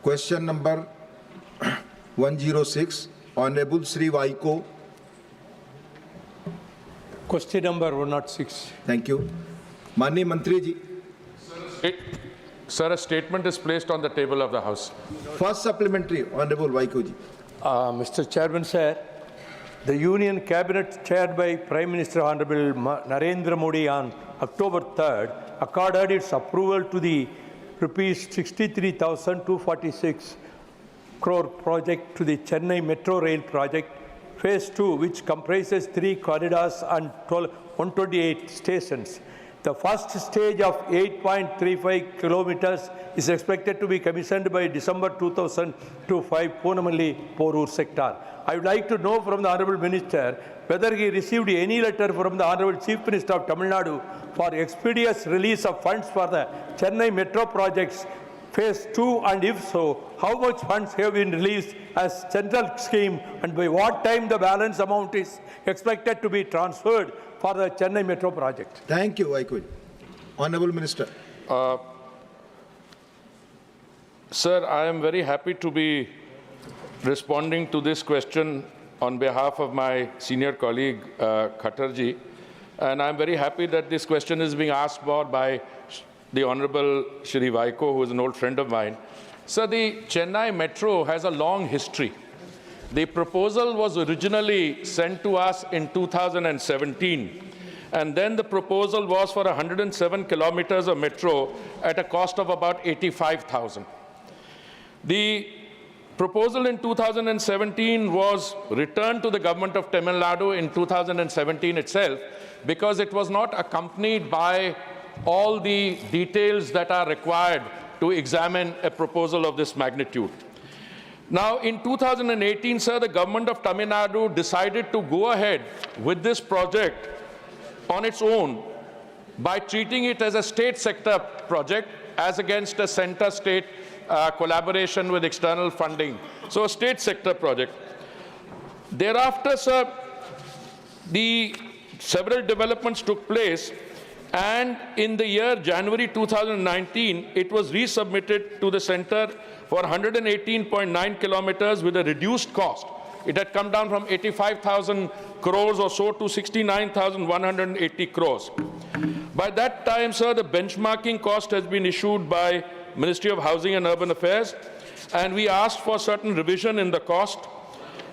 Question number 106, Honorable Sri Vaiko. Question number 106. Thank you. Mani Mantri ji. Sir, a statement is placed on the table of the House. First supplementary, Honorable Vaiko ji. Mr. Chairman, sir, the Union Cabinet chaired by Prime Minister Honorable Narendra Modi on October 3rd accorded its approval to the Rs 63,246 crore project to the Chennai Metro Rail project, Phase 2, which comprises 3 corridors and 128 stations. The first stage of 8.35 kilometers is expected to be commissioned by December 2025, Ponamalli Porur sector. I would like to know from the Honourable Minister whether he received any letter from the Honourable Chief Minister of Tamil Nadu for expeditious release of funds for the Chennai Metro projects Phase 2, and if so, how much funds have been released as central scheme and by what time the balance amount is expected to be transferred for the Chennai Metro project? Thank you, Vaiko ji. Honorable Minister. Sir, I am very happy to be responding to this question on behalf of my senior colleague, Khattarji. And I'm very happy that this question is being asked for by the Honorable Shri Vaiko, who is an old friend of mine. Sir, the Chennai Metro has a long history. The proposal was originally sent to us in 2017. And then the proposal was for 107 kilometers of metro at a cost of about 85,000. The proposal in 2017 was returned to the government of Tamil Nadu in 2017 itself because it was not accompanied by all the details that are required to examine a proposal of this magnitude. Now, in 2018, sir, the government of Tamil Nadu decided to go ahead with this project on its own by treating it as a state sector project as against a center-state collaboration with external funding. So a state sector project. Thereafter, sir, the several developments took place, and in the year January 2019, it was resubmitted to the center for 118.9 kilometers with a reduced cost. It had come down from 85,000 crores or so to 69,180 crores. By that time, sir, the benchmarking cost has been issued by Ministry of Housing and Urban Affairs, and we asked for certain revision in the cost.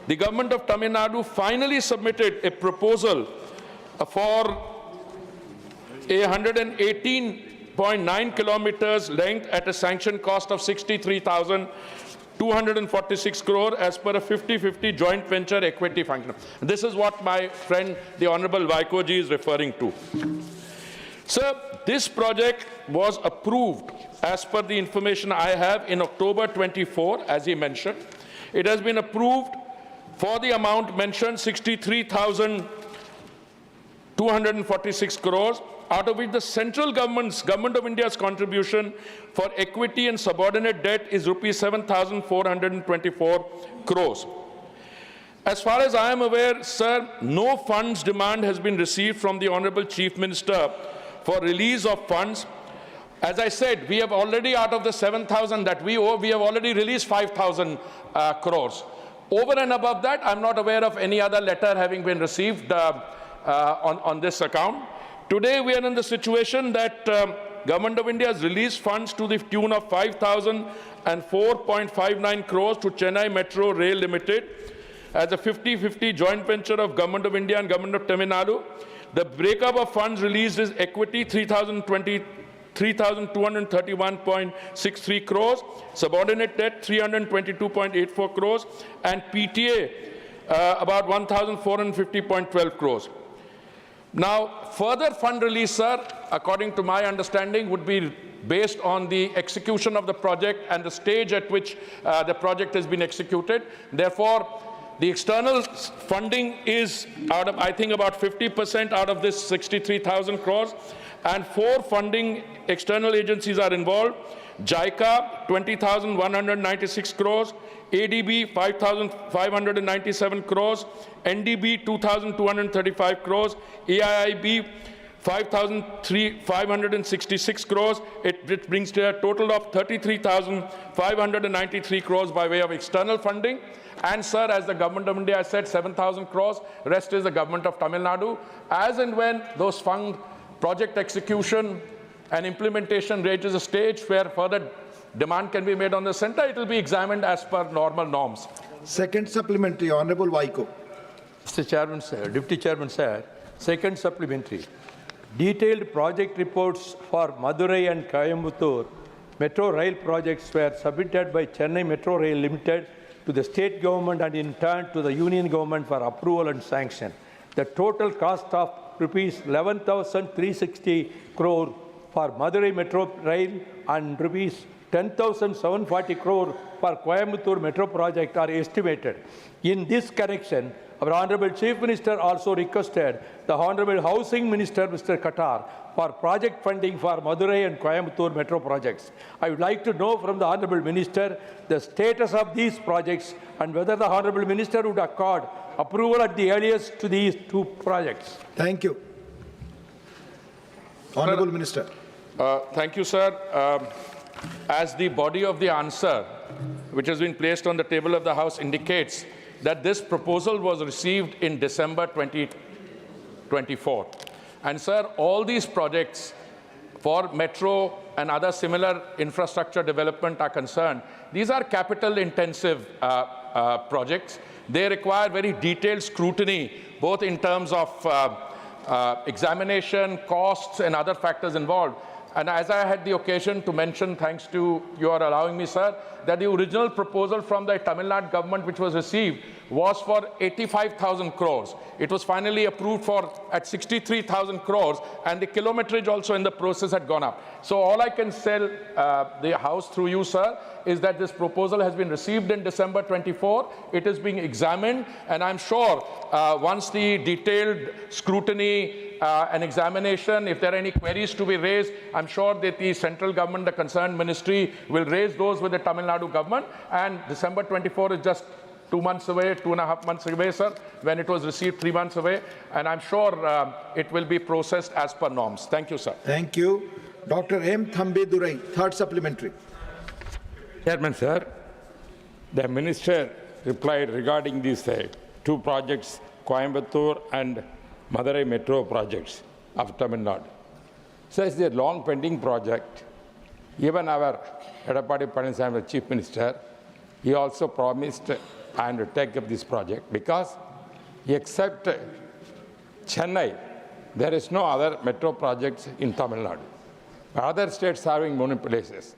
The government of Tamil Nadu finally submitted a proposal for a 118.9 kilometers length at a sanction cost of 63,246 crore as per a 50-50 joint venture equity function. This is what my friend, the Honorable Vaiko ji, is referring to. Sir, this project was approved, as per the information I have, in October 24, as he mentioned. It has been approved for the amount mentioned, 63,246 crores, out of which the central government of India's contribution for equity and subordinate debt is rupees 7,424 crores. As far as I am aware, sir, no funds demand has been received from the Honorable Chief Minister for release of funds. As I said, we have already, out of the 7,000 that we owe, we have already released 5,000 crores. Over and above that, I'm not aware of any other letter having been received on this account. Today, we are in the situation that Government of India has released funds to the tune of 5,004.59 crores to Chennai Metro Rail Limited as a 50-50 joint venture of Government of India and Government of Tamil Nadu. The breakup of funds released is equity 3,231.63 crores, subordinate debt 322.84 crores, and PTA about 1,450.12 crores. Now, further fund release, sir, according to my understanding, would be based on the execution of the project and the stage at which the project has been executed. Therefore, the external funding is out of, I think, about 50% out of this 63,000 crores, and 4 funding external agencies are involved. JICA, 20,196 crores, ADB, 5,597 crores, NDB, 2,235 crores, AIIB, 566 crores. It brings to a total of 33,593 crores by way of external funding. And sir, as the government of India has said, 7,000 crores, rest is the government of Tamil Nadu. As and when those fund project execution and implementation reaches a stage where further demand can be made on the center, it will be examined as per normal norms. Second supplementary, Honorable Vaiko. Mr. Chairman, sir, Deputy Chairman, sir, second supplementary. Detailed project reports for Madurai and Coimbatore metro rail projects were submitted by Chennai Metro Rail Limited to the state government and in turn to the union government for approval and sanction. The total cost of rupees 11,360 crore for Madurai Metro Rail and rupees 10,740 crore for Coimbatore Metro project are estimated. In this connection, our Honorable Chief Minister also requested the Honorable Housing Minister, Mr. Qatar, for project funding for Madurai and Coimbatore Metro projects. I would like to know from the Honorable Minister the status of these projects and whether the Honorable Minister would accord approval at the earliest to these two projects. Thank you. Honorable Minister. Thank you, sir. As the body of the answer, which has been placed on the table of the House, indicates that this proposal was received in December 2024. And sir, all these projects for metro and other similar infrastructure development are concerned, these are capital intensive projects. They require very detailed scrutiny, both in terms of examination, costs, and other factors involved. And as I had the occasion to mention, thanks to your allowing me, sir, that the original proposal from the Tamil Nadu government which was received was for 85,000 crores. It was finally approved for at 63,000 crores, and the kilometrage also in the process had gone up. So all I can tell the House through you, sir, is that this proposal has been received in December 24. It is being examined, and I'm sure once the detailed scrutiny and examination, if there are any queries to be raised, I'm sure that the central government, the concerned ministry, will raise those with the Tamil Nadu government. And December 24 is just 2 months away, 2.5 months away, sir, when it was received 3 months away. And I'm sure it will be processed as per norms. Thank you, sir. Thank you. Dr. M. Thambedurai, third supplementary. Chairman, sir, the minister replied regarding these two projects, Coimbatore and Madurai Metro projects of Tamil Nadu. So it's a long pending project. Even our Edappadi Palaniswamy, the Chief Minister, he also promised and take up this project because except Chennai, there is no other metro projects in Tamil Nadu. Other states having many places.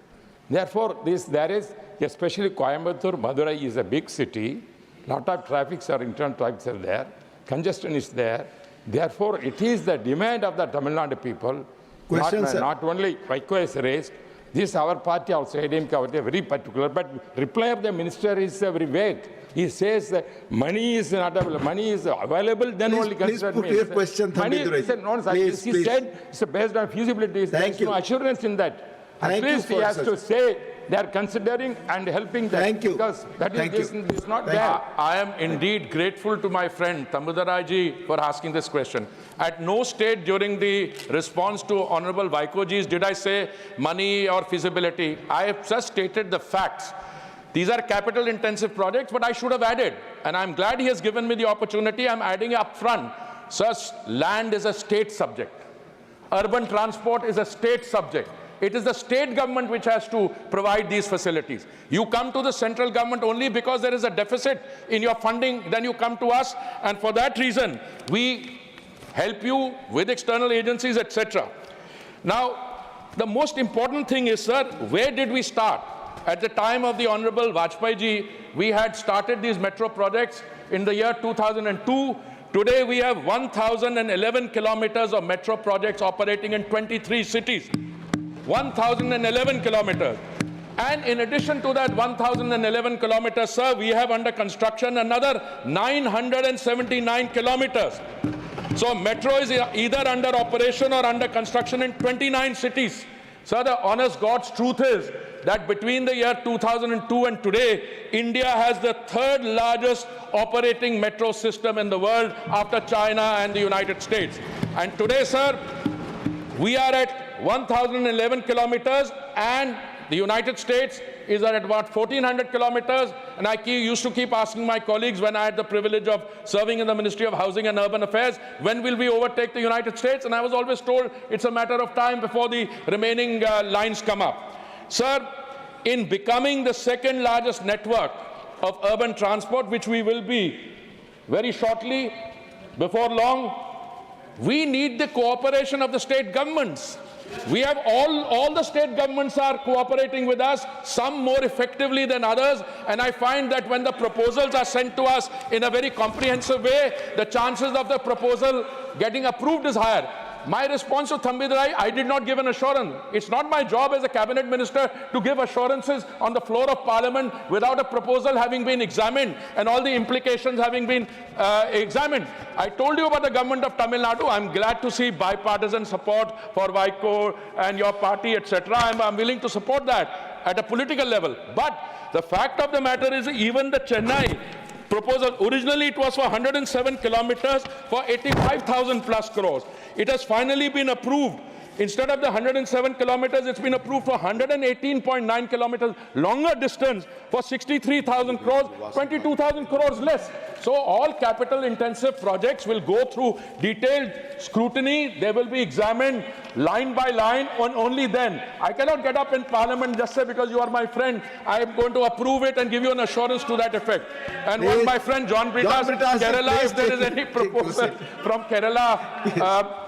Therefore, there is, especially Coimbatore, Madurai is a big city. Lot of traffics are internal traffics are there. Congestion is there. Therefore, it is the demand of the Tamil Nadu people. Not only Vaiko is raised. This our party also, ADMK, very particular. But reply of the minister is very vague. He says that money is not available. Money is available, then Please, only consider put your question, Thambedurai. He said it's based on feasibility. There's no assurance in that. At least he has to say they are considering and helping them. Thank you. Because that is not there. I am indeed grateful to my friend Thambedurai ji for asking this question. At no stage during the response to Honorable Vaiko ji's did I say money or feasibility. I have just stated the facts. These are capital intensive projects, but I should have added, and I'm glad he has given me the opportunity. I'm adding up front. Such land is a state subject. Urban transport is a state subject. It is the state government which has to provide these facilities. You come to the central government only because there is a deficit in your funding, then you come to us, and for that reason, we help you with external agencies, etc. Now, the most important thing is, sir, where did we start? At the time of the Honorable Vajpayee ji, we had started these metro projects in the year 2002. Today, we have 1,011 kilometers of metro projects operating in 23 cities. 1,011 kilometers. And in addition to that 1,011 kilometers, sir, we have under construction another 979 kilometers. So metro is either under operation or under construction in 29 cities. Sir, the honest God's truth is that between the year 2002 and today, India has the third largest operating metro system in the world after China and the United States. And today, sir, We are at 1,011 kilometers, and the United States is at about 1,400 kilometers. And I used to keep asking my colleagues when I had the privilege of serving in the Ministry of Housing and Urban Affairs, when will we overtake the United States? And I was always told it's a matter of time before the remaining lines come up. Sir, in becoming the second largest network of urban transport, which we will be very shortly, before long, we need the cooperation of the state governments. We have all the state governments are cooperating with us, some more effectively than others, and I find that when the proposals are sent to us in a very comprehensive way, the chances of the proposal getting approved is higher. My response to Thambi Durai, I did not give an assurance. It's not my job as a cabinet minister to give assurances on the floor of parliament without a proposal having been examined and all the implications having been examined. I told you about the government of Tamil Nadu. I'm glad to see bipartisan support for Vaiko and your party, etc. I'm willing to support that at a political level. But the fact of the matter is, even the Chennai proposal, originally it was for 107 kilometers for 85,000 plus crores. It has finally been approved. Instead of the 107 kilometers, it's been approved for 118.9 kilometers longer distance for 63,000 crores, 22,000 crores less. So all capital intensive projects will go through detailed scrutiny. They will be examined line by line, and only then. I cannot get up in parliament just say because you are my friend, I am going to approve it and give you an assurance to that effect. And when my friend John Britas, Kerala, if there is any proposal from Kerala,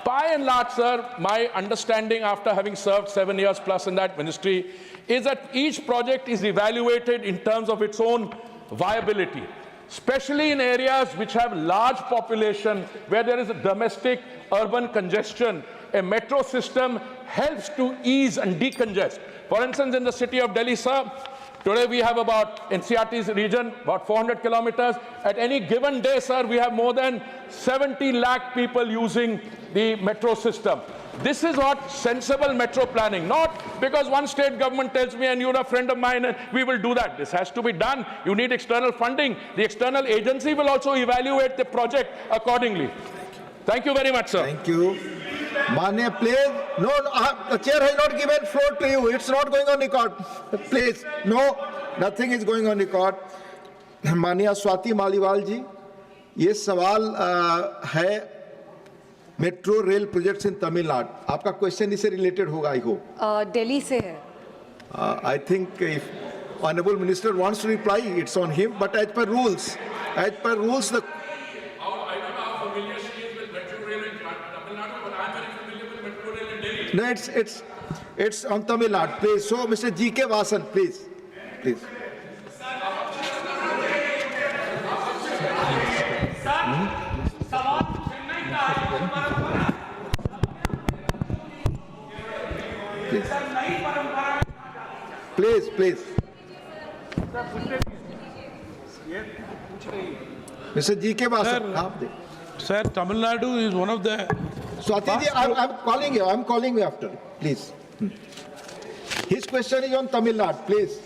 by and large, sir, my understanding after having served 7 years plus in that ministry is that each project is evaluated in terms of its own viability, especially in areas which have large population, where there is a domestic urban congestion. A metro system helps to ease and decongest. For instance, in the city of Delhi, sir, today we have about, in NCRT's region, about 400 kilometers. At any given day, sir, we have more than 70 lakh people using the metro system. This is what sensible metro planning, not because one state government tells me and you're a friend of mine and we will do that. This has to be done. You need external funding. The external agency will also evaluate the project accordingly. Thank you very much, sir. Thank you. Manya, please. No, the chair has not given floor to you. It's not going on record. Please. No, nothing is going on record. Manya Swati Maliwal ji, ये सवाल है metro rail projects in Tamil Nadu. आपका question इससे related होगा, I hope. Delhi से है. I think if honorable minister wants to reply, it's on him. But as per rules, the. I don't know how familiar she is with metro rail in Tamil Nadu, but I'm very familiar with metro rail in Delhi. No, it's on Tamil Nadu, please. So, Mr. G.K. Vasan, please. Please. Please. Mr. G.K. Vasan. Sir, Tamil Nadu is one of the... Swati ji, I'm calling you after, please. His question is on Tamil Nadu, please.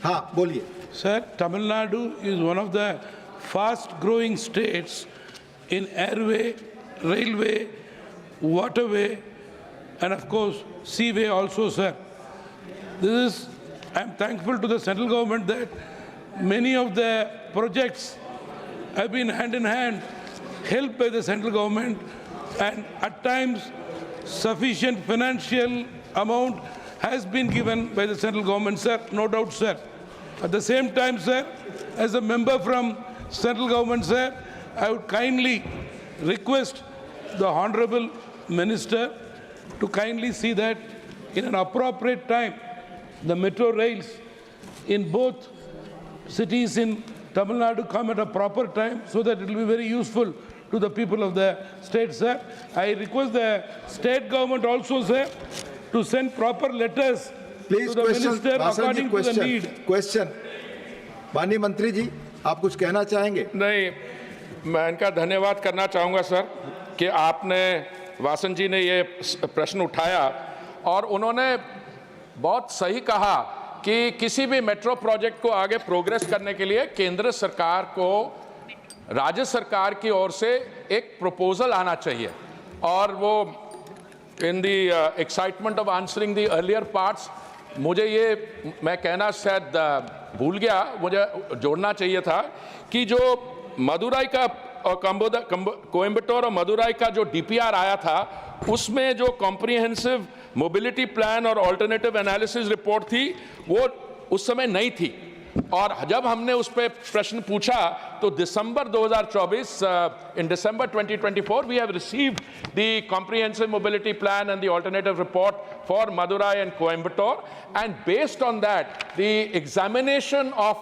हाँ, बोलिए. Sir, Tamil Nadu is one of the fast-growing states in airway, railway, waterway, and of course, seaway also, sir. I'm thankful to the central government that many of the projects have been hand in hand, helped by the central government, and at times sufficient financial amount has been given by the central government, sir, no doubt, sir. At the same time, sir, as a member from central government, sir, I would kindly request the Honorable Minister to kindly see that in an appropriate time, the metro rails in both cities in Tamil Nadu come at a proper time so that it will be very useful to the people of the state, sir. I request the state government also, sir, to send proper letters Please to the minister according to the need. Question. माननीय मंत्री जी, आप कुछ कहना चाहेंगे? नहीं, मैं इनका धन्यवाद करना चाहूँगा सर कि आपने वासन जी ने ये प्रश्न उठाया और उन्होंने बहुत सही कहा कि किसी भी मेट्रो प्रोजेक्ट को आगे प्रोग्रेस करने के लिए केंद्र सरकार को राज्य सरकार की ओर से एक प्रपोजल आना चाहिए और वो in the excitement of answering the earlier parts, मुझे ये मैं कहना शायद भूल गया, मुझे जोड़ना चाहिए था कि जो मदुराई का और कोयम्बटूर और मदुराई का जो डीपीआर आया था, उसमें जो कॉम्प्रिहेंसिव मोबिलिटी प्लान और ऑल्टरनेटिव एनालिसिस रिपोर्ट थी, वो उस समय नहीं थी। और जब हमने उस पर प्रश्न पूछा तो दिसंबर 2024 in December 2024 we have received the comprehensive mobility plan and the alternative report for Madurai and Coimbatore, and based on that the examination of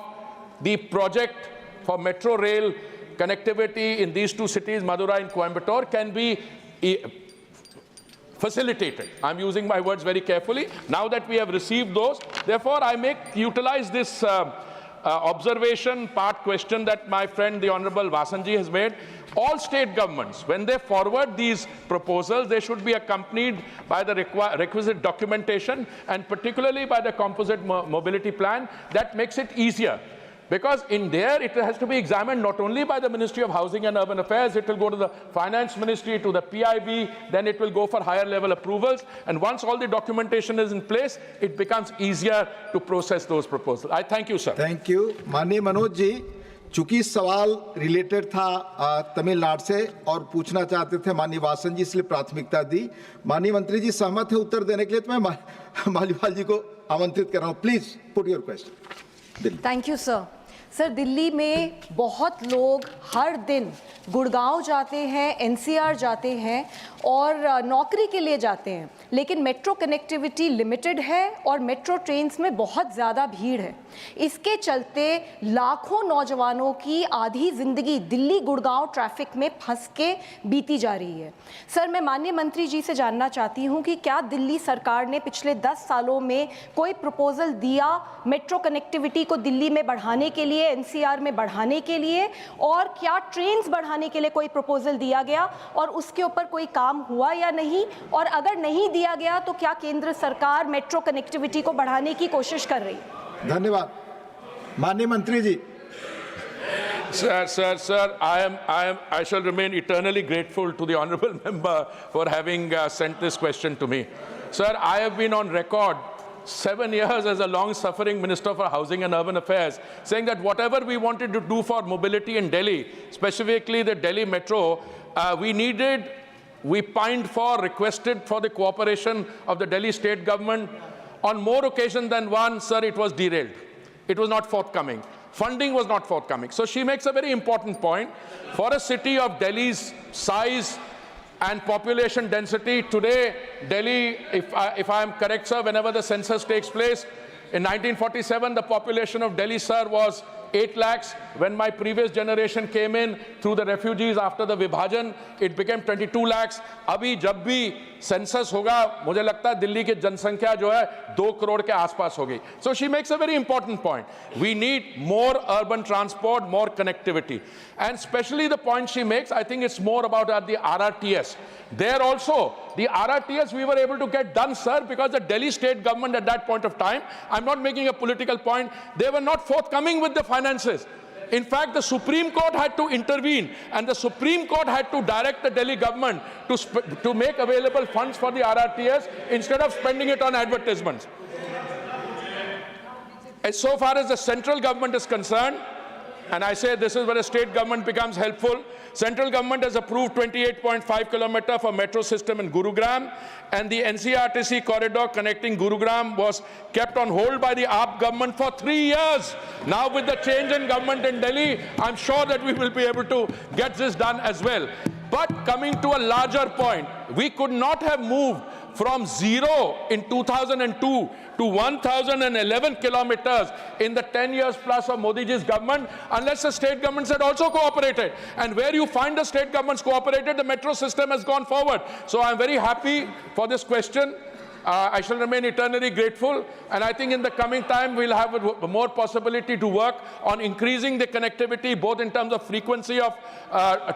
the project for metro rail connectivity in these two cities, Madurai and Coimbatore, can be facilitated. I'm using my words very carefully. Now that we have received those, therefore I utilize this observation part question that my friend the Honorable Vasanji has made. All state governments, when they forward these proposals, they should be accompanied by the requisite documentation, and particularly by the composite mobility plan. That makes it easier. Because in there, it has to be examined not only by the Ministry of Housing and Urban Affairs, it will go to the Finance Ministry, to the PIB, then it will go for higher level approvals. And once all the documentation is in place, it becomes easier to process those proposals. I thank you, sir. Thank you. माननीय मनोज जी, चूंकि सवाल related था तमिलनाडु से और पूछना चाहते थे माननीय वासन जी, इसलिए प्राथमिकता दी। माननीय मंत्री जी सहमत है उत्तर देने के लिए, तो मैं मालीवाल जी को आमंत्रित कर रहा हूँ। Please put your question. Thank you sir. Sir, Delhi में बहुत लोग हर दिन गुड़गांव जाते हैं, एनसीआर जाते हैं और नौकरी के लिए जाते हैं, लेकिन मेट्रो कनेक्टिविटी लिमिटेड है और मेट्रो ट्रेन्स में बहुत ज़्यादा भीड़ है। इसके चलते लाखों नौजवानों की आधी ज़िंदगी दिल्ली गुड़गांव ट्रैफिक में फंस के बीती जा रही है। सर, मैं माननीय मंत्री जी से जानना चाहती हूं कि क्या दिल्ली सरकार ने पिछले 10 सालों में कोई प्रपोजल दिया मेट्रो कनेक्टिविटी को दिल्ली में बढ़ाने के लिए, एनसीआर में बढ़ाने के लिए, और क्या ट्रेन्स बढ़ाने के लिए कोई प्रपोजल दिया गया और उसके ऊपर कोई काम हुआ या नहीं? और अगर नहीं दिया गया तो क्या केंद्र सरकार मेट्रो कनेक्टिविटी को बढ़ाने की कोशिश कर रही है? धन्यवाद। माननीय मंत्री जी। Sir, I shall remain eternally grateful to the honourable member for having sent this question to me. Sir, I have been on record 7 years as a long-suffering Minister for Housing and Urban Affairs, saying that whatever we wanted to do for mobility in Delhi, specifically the Delhi Metro, we pined for, requested for the cooperation of the Delhi state government. On more occasions than one, sir, it was derailed. It was not forthcoming. Funding was not forthcoming. So she makes a very important point. For a city of Delhi's size and population density, today, Delhi, if I am correct, sir, whenever the census takes place, in 1947, the population of Delhi, sir, was 8 lakhs. When my previous generation came in through the refugees after the Vibhajan, it became 22 lakhs. अभी जब भी census होगा, मुझे लगता है दिल्ली की जनसंख्या जो है 2 करोड़ के आसपास होगी. So she makes a very important point. We need more urban transport, more connectivity. And especially the point she makes, I think it's more about the RRTS. There also, the RRTS we were able to get done, sir, because the Delhi state government at that point of time, I'm not making a political point, they were not forthcoming with the finances. In fact, the Supreme Court had to intervene, and the Supreme Court had to direct the Delhi government to make available funds for the RRTS instead of spending it on advertisements. As so far as the central government is concerned, and I say this is where the state government becomes helpful. Central government has approved 28.5 kilometer for metro system in Gurugram, and the NCRTC corridor connecting Gurugram was kept on hold by the AAP government for 3 years. Now with the change in government in Delhi, I'm sure that we will be able to get this done as well. But coming to a larger point, we could not have moved from 0 in 2002 to 1,011 kilometers in the 10 years plus of Modi ji's government unless the state governments had also cooperated. And where you find the state governments cooperated, the metro system has gone forward. So I'm very happy for this question. I shall remain eternally grateful, and I think in the coming time we'll have more possibility to work on increasing the connectivity, both in terms of frequency of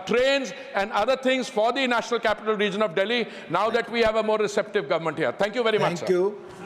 trains and other things for the National Capital Region of Delhi, now that we have a more receptive government here. Thank you very much, sir. Thank you.